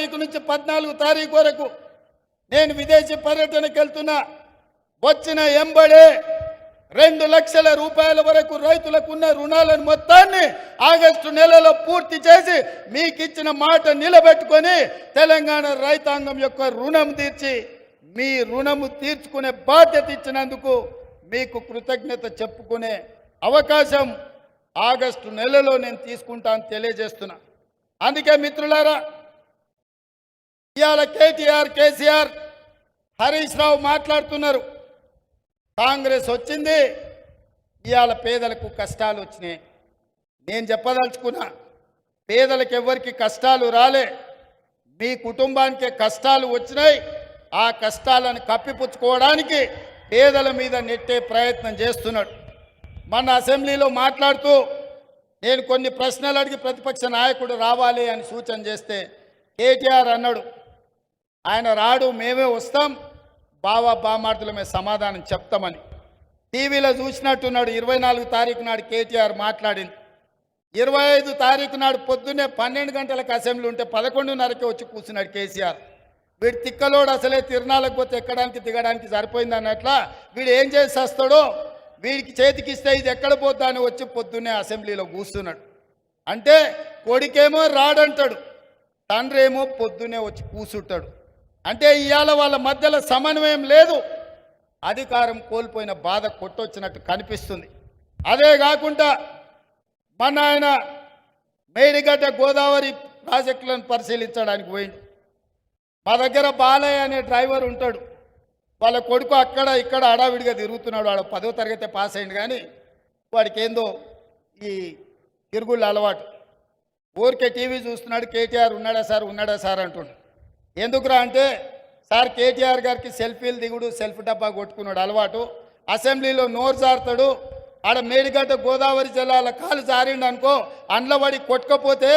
తారీఖు నుంచి 14 తారీఖు వరకు నేను విదేశీ పర్యటనకు వెళ్తున్నా. వచ్చిన ఎంబడే 2 లక్షల రూపాయల వరకు రైతులకు ఉన్న రుణాలను మొత్తాన్ని ఆగస్టు నెలలో పూర్తి చేసి మీకు ఇచ్చిన మాట నిలబెట్టుకొని తెలంగాణ రైతాంగం యొక్క రుణం తీర్చి మీ రుణము తీర్చుకునే బాధ్యత ఇచ్చినందుకు మీకు కృతజ్ఞత చెప్పుకునే అవకాశం ఆగస్టు నెలలో నేను తీసుకుంటాను తెలియజేస్తున్నా. అందుకే మిత్రులారా, ఇవాళ కేటీఆర్, కేసీఆర్, హరీష్ రావు మాట్లాడుతున్నారు. కాంగ్రెస్ వచ్చింది, ఇవాళ పేదలకు కష్టాలు వచ్చినాయి. నేను చెప్పదలుచుకున్నా, పేదలకు ఎవరికి కష్టాలు రాలే, మీ కుటుంబానికే కష్టాలు వచ్చినాయి. ఆ కష్టాలను కప్పిపుచ్చుకోవడానికి పేదల మీద నెట్టే ప్రయత్నం చేస్తున్నాడు. మన అసెంబ్లీలో మాట్లాడుతూ నేను కొన్ని ప్రశ్నలు అడిగి ప్రతిపక్ష నాయకుడు రావాలి అని సూచన చేస్తే కేటీఆర్ అన్నాడు, ఆయన రాడు, మేమే వస్తాం, బామార్దులమే సమాధానం చెప్తామని. టీవీలో చూసినట్టున్నాడు. 24 తారీఖు నాడు కేటీఆర్ మాట్లాడింది. 25 తారీఖు నాడు పొద్దున్నే 12 గంటలకు అసెంబ్లీ ఉంటే 11:30కే వచ్చి కూర్చున్నాడు కేసీఆర్. వీడు తిక్కలోడు, అసలే తిరునాళ్ళకు పోతే ఎక్కడానికి దిగడానికి సరిపోయింది అన్నట్లా వీడు ఏం చేసి వస్తాడో, వీడికి చేతికి ఇస్తే ఇది ఎక్కడ పోద్దా అని వచ్చి పొద్దున్నే అసెంబ్లీలో కూర్చున్నాడు. అంటే కొడుకేమో రాడంటాడు, తండ్రి ఏమో పొద్దున్నే వచ్చి కూర్చుంటాడు. అంటే ఇవాళ వాళ్ళ మధ్యలో సమన్వయం లేదు. అధికారం కోల్పోయిన బాధ కొట్టొచ్చినట్టు కనిపిస్తుంది. అదే కాకుండా మన ఆయన మేడిగడ్డ గోదావరి ప్రాజెక్టులను పరిశీలించడానికి పోయిండు. మా దగ్గర బాలయ్య అనే డ్రైవర్ ఉంటాడు. వాళ్ళ కొడుకు అక్కడ ఇక్కడ అడావిడిగా తిరుగుతున్నాడు. వాడు 10వ తరగతి పాస్ అయింది, కానీ వాడికి ఏందో ఈ తిరుగుళ్ళ అలవాటు. ఊరికే టీవీ చూస్తున్నాడు. కేటీఆర్ ఉన్నాడా సార్ అంటుండు. ఎందుకురా అంటే, సార్ కేటీఆర్ గారికి సెల్ఫీలు దిగుడు, సెల్ఫ్ డబ్బా కొట్టుకున్నాడు అలవాటు. అసెంబ్లీలో నోరు జారుతాడు. ఆడ మేడిగడ్డ గోదావరి జిల్లాల కాలు జారిండు అనుకో, అండ్లబడి కొట్టుకపోతే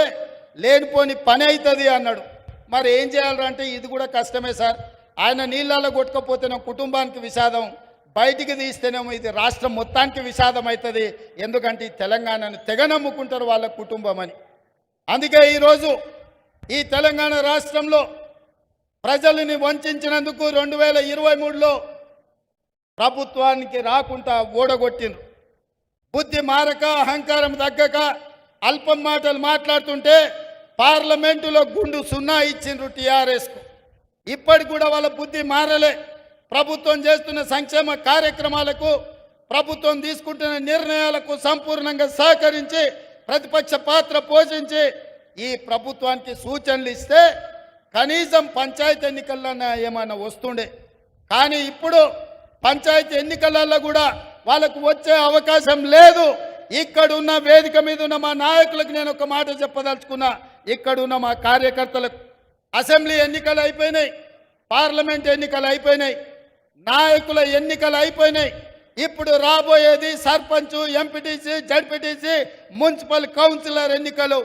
లేనిపోని పని అవుతుంది అన్నాడు. మరి ఏం చేయాలంటే ఇది కూడా కష్టమే సార్. ఆయన నీళ్ళలో కొట్టుకపోతేనే కుటుంబానికి విషాదం, బయటికి తీస్తేనేమో ఇది రాష్ట్రం మొత్తానికి విషాదం అవుతుంది. ఎందుకంటే ఈ తెలంగాణను తెగనమ్ముకుంటారు వాళ్ళ కుటుంబం అని. అందుకే ఈరోజు ఈ తెలంగాణ రాష్ట్రంలో ప్రజల్ని వంచినందుకు 2023లో ప్రభుత్వానికి రాకుండా ఓడగొట్టిండ్రు. బుద్ధి మారక, అహంకారం తగ్గక అల్పం మాటలు మాట్లాడుతుంటే పార్లమెంటులో గుండు 0 ఇచ్చిండ్రు టీఆర్ఎస్కు. ఇప్పటికి కూడా వాళ్ళ బుద్ధి మారలే. ప్రభుత్వం చేస్తున్న సంక్షేమ కార్యక్రమాలకు, ప్రభుత్వం తీసుకుంటున్న నిర్ణయాలకు సంపూర్ణంగా సహకరించి ప్రతిపక్ష పాత్ర పోషించి ఈ ప్రభుత్వానికి సూచనలు ఇస్తే కనీసం పంచాయతీ ఎన్నికల్లో ఏమైనా వస్తుండే. కానీ ఇప్పుడు పంచాయతీ ఎన్నికలలో కూడా వాళ్ళకు వచ్చే అవకాశం లేదు. ఇక్కడున్న వేదిక మీద ఉన్న మా నాయకులకు నేను ఒక మాట చెప్పదలుచుకున్నా. ఇక్కడున్న మా కార్యకర్తలకు అసెంబ్లీ ఎన్నికలు అయిపోయినాయి, పార్లమెంట్ ఎన్నికలు అయిపోయినాయి, నాయకుల ఎన్నికలు అయిపోయినాయి. ఇప్పుడు రాబోయేది sarpanch, MPTC, ZPTC, municipal councillor ఎన్నికలు.